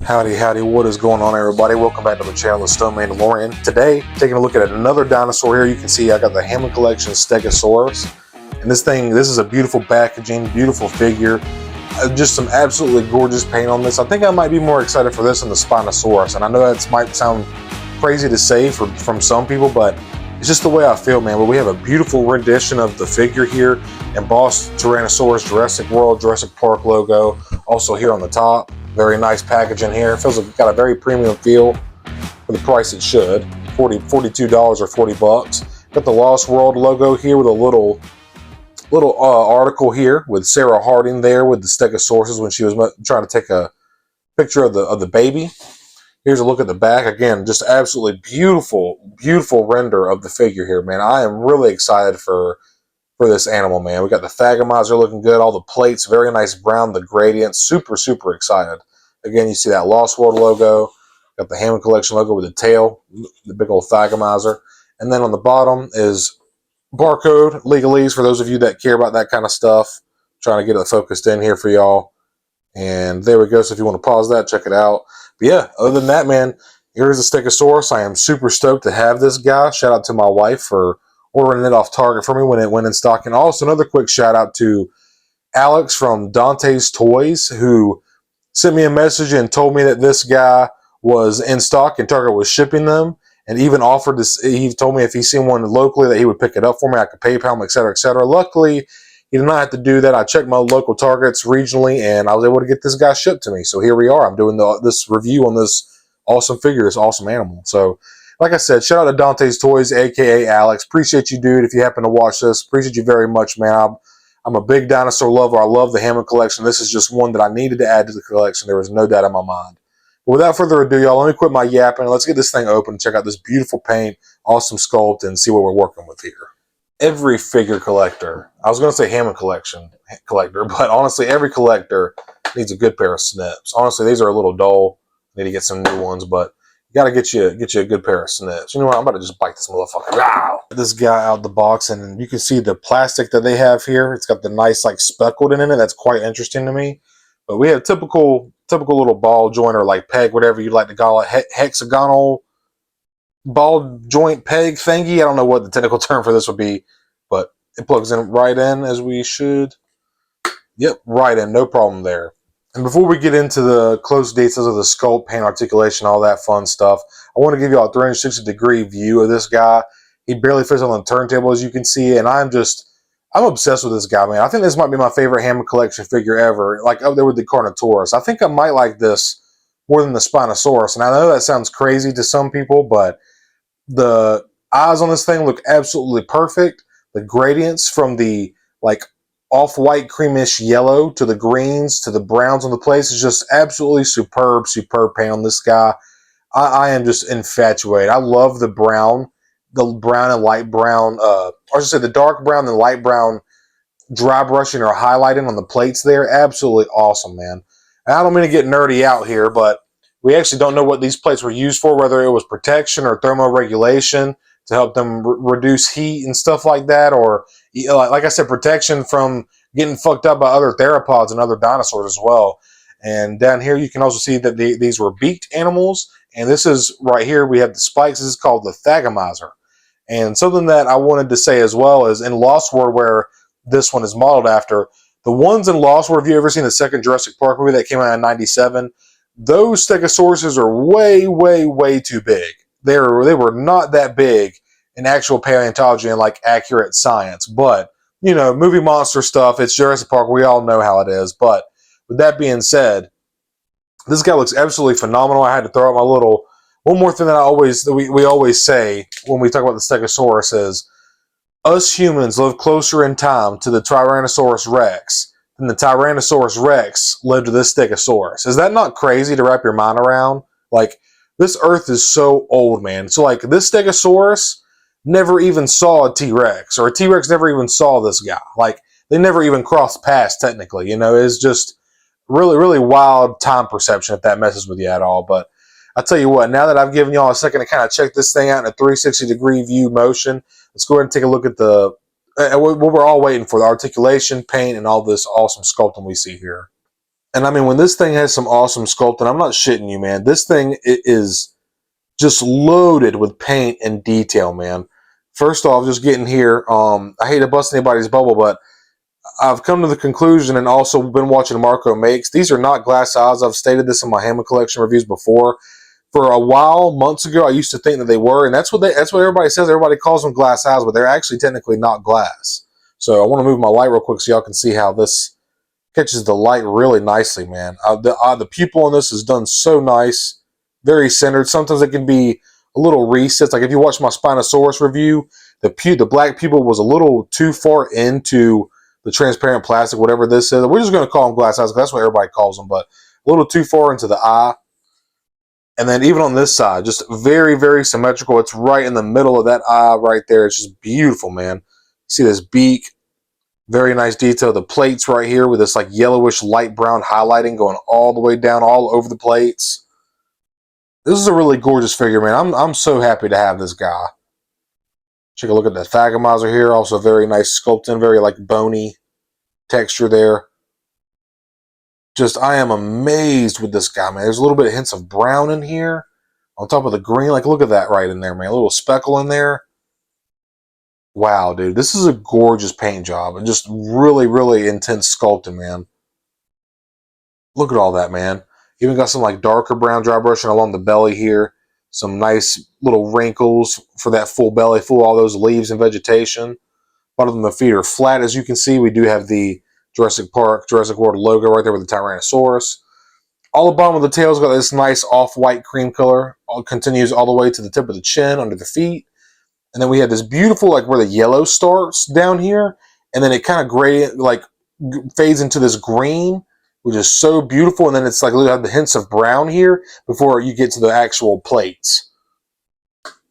Howdy, howdy, what is going on, everybody? Welcome back to the channel, The Stone Mandalorian. Today, taking a look at another dinosaur here. You can see I got the Hammond collection Stegosaurus. And this is a beautiful packaging, beautiful figure. Just some absolutely gorgeous paint on this. I think I might be more excited for this than the Spinosaurus. And I know that might sound crazy to say from some people, but it's just the way I feel, man. But we have a beautiful rendition of the figure here. Embossed Tyrannosaurus, Jurassic World, Jurassic Park logo. Also here on the top. Very nice packaging here. It feels like it's got a very premium feel for the price it should. $42 or 40 bucks. Got the Lost World logo here with a little article here with Sarah Harding there with the Stegosaurus when she was trying to take a picture of the baby. Here's a look at the back. Again, just absolutely beautiful render of the figure here, man. I am really excited for this animal, man. We got the Thagomizer looking good. All the plates, very nice brown. The gradient, super excited. Again, you see that Lost World logo. Got the Hammond collection logo with the tail, the big old Thagomizer. And then on the bottom is barcode, legalese for those of you that care about that kind of stuff. Trying to get it focused in here for y'all. And there we go. So if you want to pause that, check it out. But yeah, other than that, man, here's the Stegosaurus. I am super stoked to have this guy. Shout out to my wife for ordering it off Target for me when it went in stock. And also another quick shout out to Alex from Dante's Toys, who sent me a message and told me that this guy was in stock and Target was shipping them, and even offered this. He told me if he seen one locally that he would pick it up for me. I could PayPal him, etc., etc. Luckily, he did not have to do that. I checked my local Targets regionally, and I was able to get this guy shipped to me. So here we are. I'm doing this review on this awesome figure, this awesome animal. So, like I said, shout out to Dante's Toys, a.k.a. Alex. Appreciate you, dude, if you happen to watch this. Appreciate you very much, man. I'm a big dinosaur lover. I love the Hammond collection. This is just one that I needed to add to the collection. There was no doubt in my mind. But without further ado, y'all, let me quit my yapping. Let's get this thing open and check out this beautiful paint, awesome sculpt, and see what we're working with here. Every figure collector, I was going to say Hammond collector, but honestly, every collector needs a good pair of snips. Honestly, these are a little dull. Need to get some new ones, but you got to get you a good pair of snips. You know what? I'm about to just bite this motherfucker. Wow! This guy out the box, and you can see the plastic that they have here. It's got the nice, like, speckled in it. That's quite interesting to me. But we have typical little ball joint or, like, peg, whatever you'd like to call it, hexagonal ball joint peg thingy. I don't know what the technical term for this would be, but it plugs in right in as we should. Yep, right in. No problem there. And before we get into the close details of the sculpt, paint, articulation, all that fun stuff, I want to give you a 360-degree view of this guy. He barely fits on the turntable, as you can see, and I'm obsessed with this guy, man. I think this might be my favorite Hammond collection figure ever, like up there with the Carnotaurus. I think I might like this more than the Spinosaurus, and I know that sounds crazy to some people, but the eyes on this thing look absolutely perfect. The gradients from the, like, off-white creamish yellow to the greens to the browns on the plates is just absolutely superb paint on this guy. I am just infatuated. I love the brown and light brown, or I should say the dark brown and light brown dry brushing or highlighting on the plates there. Absolutely awesome, man. And I don't mean to get nerdy out here, but we actually don't know what these plates were used for, whether it was protection or thermoregulation to help them reduce heat and stuff like that, or like I said, protection from getting fucked up by other theropods and other dinosaurs as well. And down here you can also see that these were beaked animals, and this is right here we have the spikes. This is called the Thagomizer. And something that I wanted to say as well is in Lost World, where this one is modeled after, the ones in Lost World, have you ever seen the second Jurassic Park movie that came out in '97? Those Stegosauruses are way too big. They were not that big in actual paleontology and, like, accurate science. But, you know, movie monster stuff, it's Jurassic Park. We all know how it is. But with that being said, this guy looks absolutely phenomenal. I had to throw out my little... One more thing that we always say when we talk about the Stegosaurus is, us humans live closer in time to the Tyrannosaurus Rex than the Tyrannosaurus Rex lived to this Stegosaurus. Is that not crazy to wrap your mind around? Like, this Earth is so old, man. So, like, this Stegosaurus never even saw a T-Rex, or a T-Rex never even saw this guy. Like, they never even crossed paths, technically. You know, it's just really wild time perception if that messes with you at all. But I'll tell you what, now that I've given y'all a second to kind of check this thing out in a 360-degree view motion, let's go ahead and take a look at what we're all waiting for, the articulation, paint, and all this awesome sculpting we see here. And I mean, when this thing has some awesome sculpting, I'm not shitting you, man. This thing is just loaded with paint and detail, man. First off, just getting here, I hate to bust anybody's bubble, but I've come to the conclusion and also been watching Marco makes. These are not glass eyes. I've stated this in my Hammond collection reviews before. For a while, months ago, I used to think that they were, and that's what everybody says. Everybody calls them glass eyes, but they're actually technically not glass. So I want to move my light real quick so y'all can see how this catches the light really nicely, man. The pupil on this is done so nice, very centered. Sometimes it can be a little recessed. Like if you watch my Spinosaurus review, the black pupil was a little too far into the transparent plastic, whatever this is. We're just going to call them glass eyes because that's what everybody calls them, but a little too far into the eye. And then even on this side, just very, very symmetrical. It's right in the middle of that eye right there. It's just beautiful, man. See this beak? Very nice detail. The plates right here with this like yellowish light brown highlighting going all the way down all over the plates. This is a really gorgeous figure, man. I'm so happy to have this guy. Take a look at the Thagomizer here. Also very nice sculpting, very like bony texture there. Just, I am amazed with this guy, man. There's a little bit of hints of brown in here on top of the green. Like, look at that right in there, man. A little speckle in there. Wow, dude. This is a gorgeous paint job and just really, really intense sculpting, man. Look at all that, man. Even got some like darker brown dry brushing along the belly here. Some nice little wrinkles for that full belly, full all those leaves and vegetation. Bottom of the feet are flat, as you can see. We do have the Jurassic Park, Jurassic World logo right there with the Tyrannosaurus. All the bottom of the tail's got this nice off-white cream color. Continues all the way to the tip of the chin, under the feet. And then we have this beautiful, like where the yellow starts down here. And then it kind of gradient, like fades into this green, which is so beautiful. And then it's like, look at the hints of brown here before you get to the actual plates.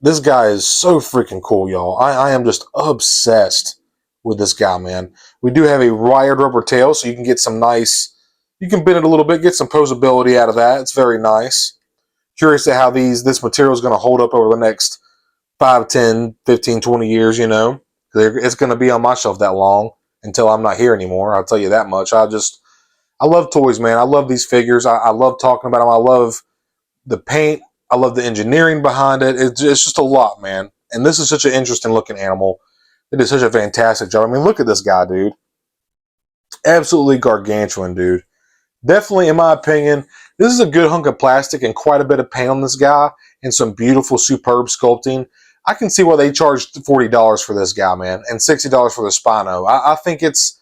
This guy is so freaking cool, y'all. I am just obsessed with this guy, man. We do have a wired rubber tail, so you can get some nice, you can bend it a little bit, get some posability out of that. It's very nice. Curious to how this material is going to hold up over the next 5, 10, 15, 20 years, you know. It's going to be on my shelf that long until I'm not here anymore. I'll tell you that much. I love toys, man. I love these figures. I love talking about them. I love the paint. I love the engineering behind it. It's just a lot, man. And this is such an interesting looking animal. It is such a fantastic job. I mean, look at this guy, dude. Absolutely gargantuan, dude. Definitely, in my opinion, this is a good hunk of plastic and quite a bit of paint on this guy and some beautiful, superb sculpting. I can see why they charged $40 for this guy, man, and $60 for the Spino. I think it's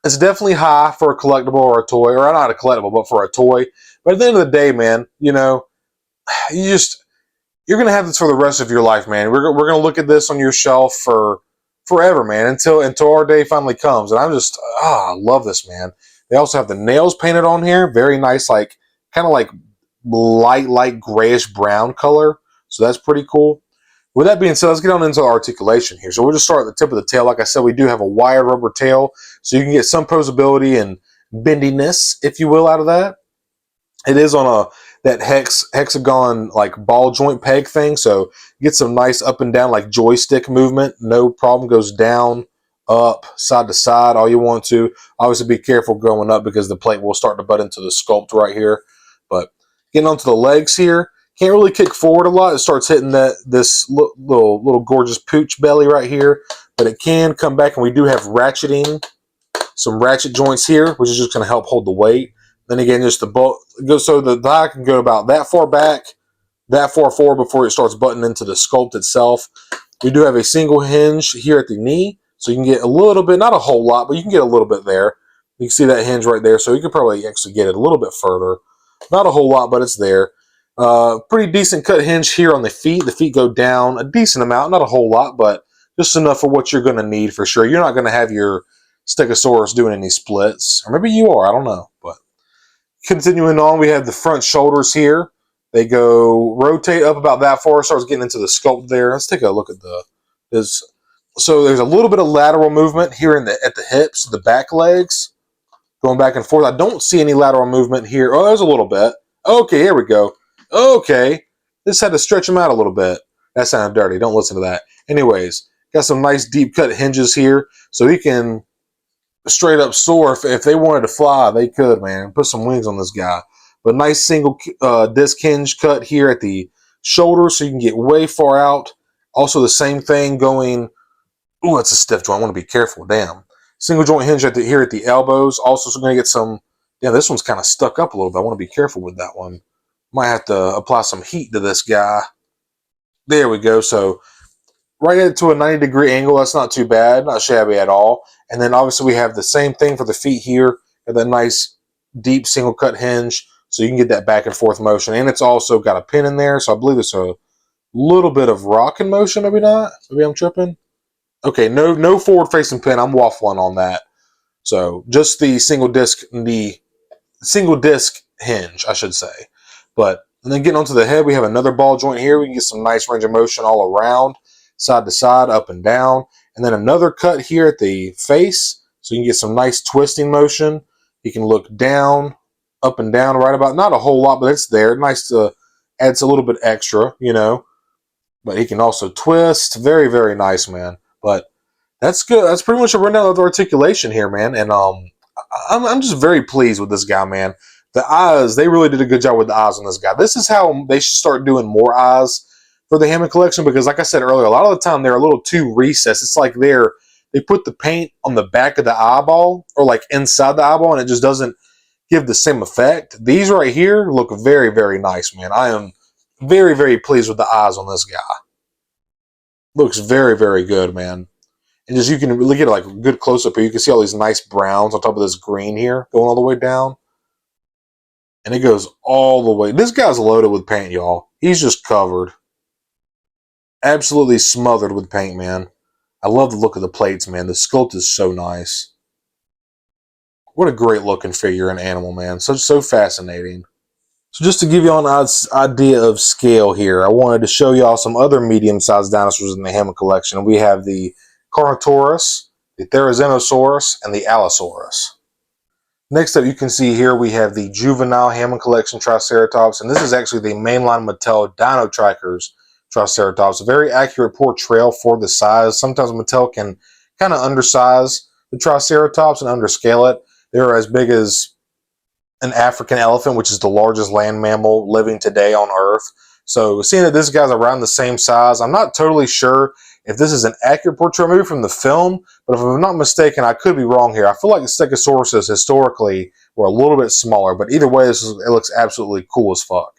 definitely high for a collectible or a toy, or not a collectible, but for a toy. But at the end of the day, man, you know, you're going to have this for the rest of your life, man. We're going to look at this on your shelf for forever, man, until our day finally comes. And I'm just, I love this, man. They also have the nails painted on here. Very nice, like, kind of like light grayish brown color. So that's pretty cool. With that being said, let's get on into articulation here. So we'll just start at the tip of the tail. Like I said, we do have a wired rubber tail, so you can get some posability and bendiness, if you will, out of that. It is on that hexagon like ball joint peg thing, so you get some nice up and down like joystick movement. No problem. Goes down, up, side to side, all you want to. Obviously, be careful going up because the plate will start to butt into the sculpt right here. But getting onto the legs here. Can't really kick forward a lot. It starts hitting this little gorgeous pooch belly right here. But it can come back, and we do have ratcheting, some ratchet joints here, which is just going to help hold the weight. Then again, just the bolt goes so the thigh can go about that far back, that far forward before it starts butting into the sculpt itself. We do have a single hinge here at the knee, so you can get a little bit, not a whole lot, but you can get a little bit there. You can see that hinge right there, so you can probably actually get it a little bit further. Not a whole lot, but it's there. Pretty decent cut hinge here on the feet. The feet go down a decent amount, not a whole lot, but just enough for what you're going to need for sure. You're not going to have your Stegosaurus doing any splits. Or maybe you are, I don't know. But continuing on, we have the front shoulders here. They go rotate up about that far, starts getting into the sculpt there. Let's take a look at this. So there's a little bit of lateral movement here at the hips, the back legs, going back and forth. I don't see any lateral movement here. Oh, there's a little bit. Okay, here we go. Okay, just had to stretch them out a little bit. That sounded dirty. Don't listen to that. Anyways, got some nice deep cut hinges here, so you can straight up soar. If they wanted to fly, they could, man. Put some wings on this guy. But nice single disc hinge cut here at the shoulder, so you can get way far out. Also the same thing going. Ooh, that's a stiff joint. I want to be careful. Damn. Single joint hinge here at the elbows. Also, so going to get some. Yeah, this one's kind of stuck up a little bit. I want to be careful with that one. Might have to apply some heat to this guy. There we go. So right into a 90-degree angle. That's not too bad. Not shabby at all. And then obviously we have the same thing for the feet here. Got that nice deep single cut hinge. So you can get that back and forth motion. And it's also got a pin in there. So I believe it's a little bit of rocking motion. Maybe not. Maybe I'm tripping. Okay, no forward facing pin. I'm waffling on that. So just the single disc hinge, I should say. But and then getting onto the head, we have another ball joint here. We can get some nice range of motion all around, side to side, up and down. And then another cut here at the face. So you can get some nice twisting motion. You can look down, up and down, right about, not a whole lot, but it's there. Nice to adds a little bit extra, you know. But he can also twist. Very, very nice, man. But that's good. That's pretty much a rundown of the articulation here, man. And I'm just very pleased with this guy, man. The eyes, they really did a good job with the eyes on this guy. This is how they should start doing more eyes for the Hammond collection, because like I said earlier, a lot of the time they're a little too recessed. It's like they put the paint on the back of the eyeball or like inside the eyeball, and it just doesn't give the same effect. These right here look very, very nice, man. I am very, very pleased with the eyes on this guy. Looks very, very good, man. And just you can really get like a good close-up here. You can see all these nice browns on top of this green here going all the way down. And it goes all the way. This guy's loaded with paint, y'all. He's just covered. Absolutely smothered with paint, man. I love the look of the plates, man. The sculpt is so nice. What a great looking figure and animal, man. So fascinating. So just to give y'all an idea of scale here, I wanted to show y'all some other medium-sized dinosaurs in the Hammond collection. We have the Carnotaurus, the Therizinosaurus, and the Allosaurus. Next up, you can see here we have the juvenile Hammond collection Triceratops, and this is actually the mainline Mattel Dino Trackers Triceratops. A very accurate portrayal for the size. Sometimes Mattel can kind of undersize the Triceratops and underscale it. They're as big as an African elephant, which is the largest land mammal living today on Earth. So seeing that this guy's around the same size, I'm not totally sure if this is an accurate portrayal, maybe from the film, but if I'm not mistaken, I could be wrong here. I feel like the Stegosaurus historically were a little bit smaller, but either way, it looks absolutely cool as fuck.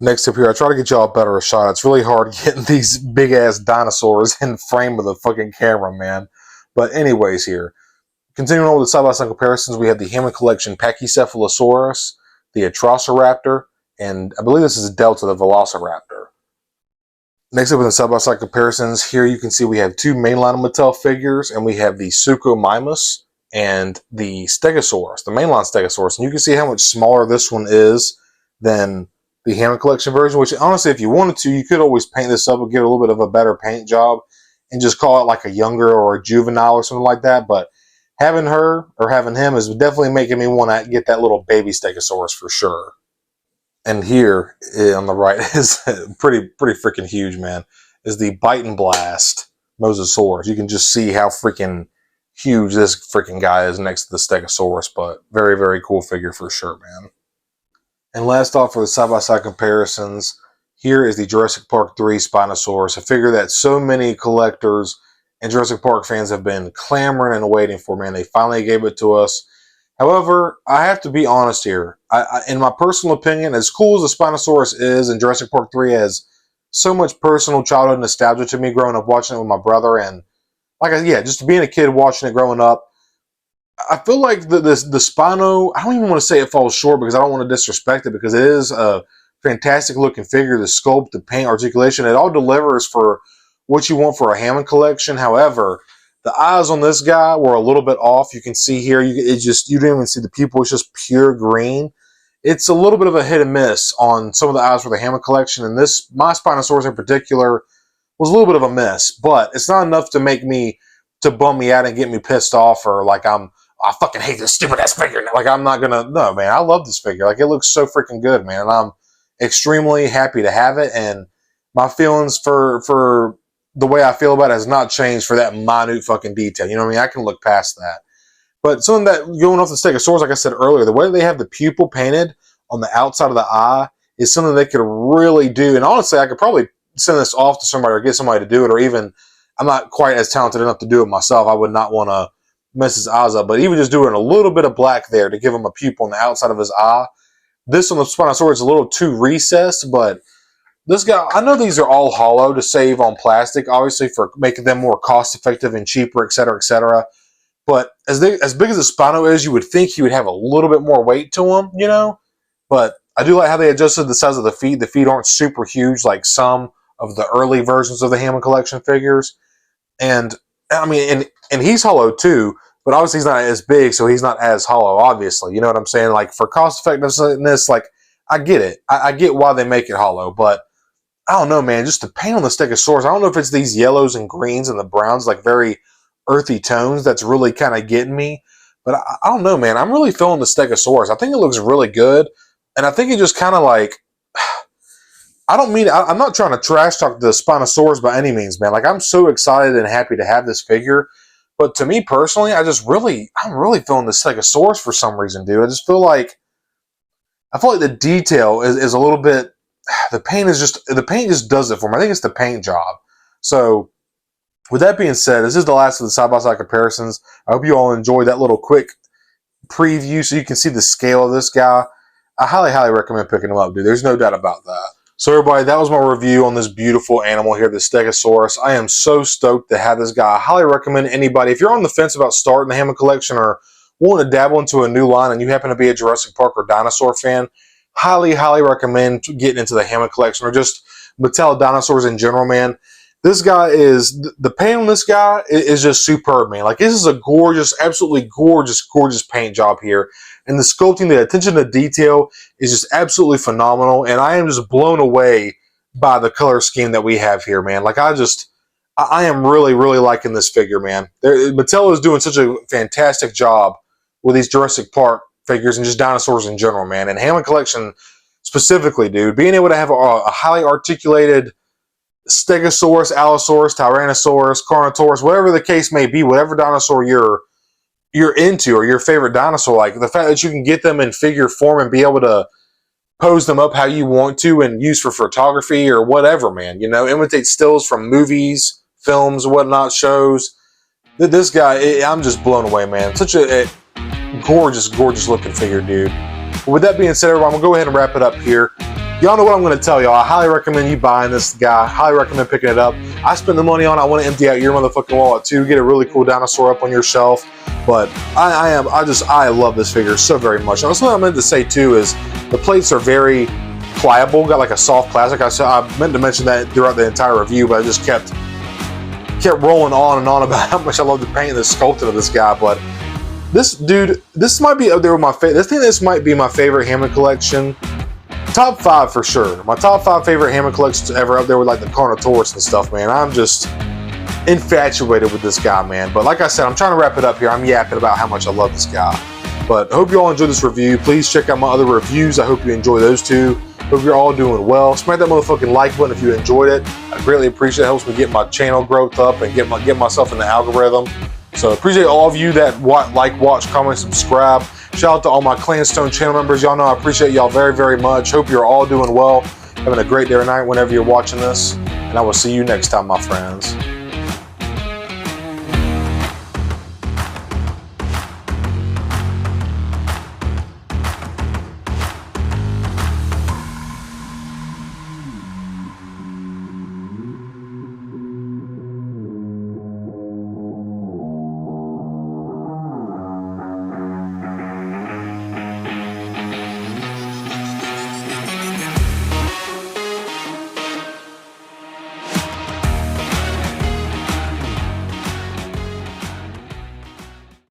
Next up here, I try to get y'all a better shot. It's really hard getting these big-ass dinosaurs in frame of the fucking camera, man. But anyways here, continuing on with the side-by-side comparisons, we have the Hammond Collection Pachycephalosaurus, the Atrociraptor, and I believe this is Delta, the Velociraptor. Next up in the side-by-side comparisons, here you can see we have two mainline Mattel figures, and we have the Suchomimus and the Stegosaurus, the mainline Stegosaurus. And you can see how much smaller this one is than the Hammond Collection version, which honestly, if you wanted to, you could always paint this up and get a little bit of a better paint job and just call it like a younger or a juvenile or something like that. But having her or having him is definitely making me want to get that little baby Stegosaurus for sure. And here on the right is pretty freaking huge, man, is the Bite and Blast Mosasaurus. You can just see how freaking huge this freaking guy is next to the Stegosaurus, but very, very cool figure for sure, man. And last off for the side-by-side comparisons, here is the Jurassic Park 3 Spinosaurus, a figure that so many collectors and Jurassic Park fans have been clamoring and waiting for, man. They finally gave it to us. However, I have to be honest here. In my personal opinion, as cool as the Spinosaurus is, and Jurassic Park 3 has so much personal childhood nostalgia to me growing up watching it with my brother, and just being a kid watching it growing up, I feel like the Spino, I don't even want to say it falls short because I don't want to disrespect it, because it is a fantastic looking figure. The sculpt, the paint, articulation, it all delivers for what you want for a Hammond collection. However, the eyes on this guy were a little bit off. You can see here, you didn't even see the pupil. It's just pure green. It's a little bit of a hit and miss on some of the eyes for the Hammond collection, and my Spinosaurus in particular was a little bit of a miss, but it's not enough to bum me out and get me pissed off, or like I fucking hate this stupid ass figure. Like, I'm not gonna, no, man, I love this figure. Like, it looks so freaking good, man, and I'm extremely happy to have it, and my feelings for the way I feel about it has not changed for that minute fucking detail. You know what I mean? I can look past that. But something that, going off the Stegosaurus, like I said earlier, the way they have the pupil painted on the outside of the eye is something they could really do. And honestly, I could probably send this off to somebody or get somebody to do it, or even, I'm not quite as talented enough to do it myself. I would not want to mess his eyes up, but even just doing a little bit of black there to give him a pupil on the outside of his eye. This on the Spinosaurus is a little too recessed, but this guy, I know these are all hollow to save on plastic, obviously, for making them more cost-effective and cheaper, etc., etc. But as big as the Spino is, you would think he would have a little bit more weight to him, you know? But I do like how they adjusted the size of the feet. The feet aren't super huge like some of the early versions of the Hammond Collection figures. And, I mean, and he's hollow too, but obviously he's not as big, so he's not as hollow, obviously. You know what I'm saying? Like, for cost-effectiveness, like, I get it. I get why they make it hollow, but I don't know, man. Just the paint on the Stegosaurus, I don't know if it's these yellows and greens and the browns, like very earthy tones, that's really kind of getting me. But I don't know, man. I'm really feeling the Stegosaurus. I think it looks really good, and I think it just kind of like, I'm not trying to trash talk the Spinosaurus by any means, man. Like, I'm so excited and happy to have this figure. But to me personally, I'm really feeling the Stegosaurus for some reason, dude. I feel like the detail is a little bit, the paint just does it for me. I think it's the paint job. So, with that being said, this is the last of the side-by-side comparisons. I hope you all enjoyed that little quick preview so you can see the scale of this guy. I highly, highly recommend picking him up, dude. There's no doubt about that. So, everybody, that was my review on this beautiful animal here, the Stegosaurus. I am so stoked to have this guy. I highly recommend anybody, if you're on the fence about starting the Hammond Collection or want to dabble into a new line and you happen to be a Jurassic Park or dinosaur fan, highly, highly recommend getting into the Hammond Collection or just Mattel dinosaurs in general, man. This guy is, the paint on this guy is just superb, man. Like, this is a gorgeous, absolutely gorgeous, gorgeous paint job here. And the sculpting, the attention to detail is just absolutely phenomenal. And I am just blown away by the color scheme that we have here, man. Like, I am really, really liking this figure, man. Mattel is doing such a fantastic job with these Jurassic Park figures and just dinosaurs in general, man. And Hammond Collection specifically, dude, being able to have a highly articulated Stegosaurus, Allosaurus, Tyrannosaurus, Carnotaurus, whatever the case may be, whatever dinosaur you're into or your favorite dinosaur, like the fact that you can get them in figure form and be able to pose them up how you want to and use for photography or whatever, man. You know, imitate stills from movies, films, whatnot, shows. This guy, I'm just blown away, man. Such a gorgeous, gorgeous looking figure, dude. But with that being said, everyone, I'm going to go ahead and wrap it up here. Y'all know what I'm going to tell y'all. I highly recommend you buying this guy. Highly recommend picking it up. I spend the money on it. I want to empty out your motherfucking wallet too. Get a really cool dinosaur up on your shelf. But I love this figure so very much. And what I meant to say too is the plates are very pliable. Got like a soft plastic. I meant to mention that throughout the entire review, but I just kept rolling on and on about how much I love the paint and the sculpting of this guy. But this dude, this might be up there with my favorite. I think this might be my favorite Hammond Collection. Top 5 for sure. My top 5 favorite Hammond Collections ever, up there with like the Carnotaurus and stuff, man. I'm just infatuated with this guy, man. But like I said, I'm trying to wrap it up here. I'm yapping about how much I love this guy. But I hope you all enjoyed this review. Please check out my other reviews. I hope you enjoy those too. Hope you're all doing well. Smack that motherfucking like button if you enjoyed it. I greatly appreciate it. It helps me get my channel growth up and get myself in the algorithm. So appreciate all of you that like, watch, comment, subscribe. Shout out to all my Clanstone channel members. Y'all know I appreciate y'all very, very much. Hope you're all doing well. Having a great day or night whenever you're watching this. And I will see you next time, my friends.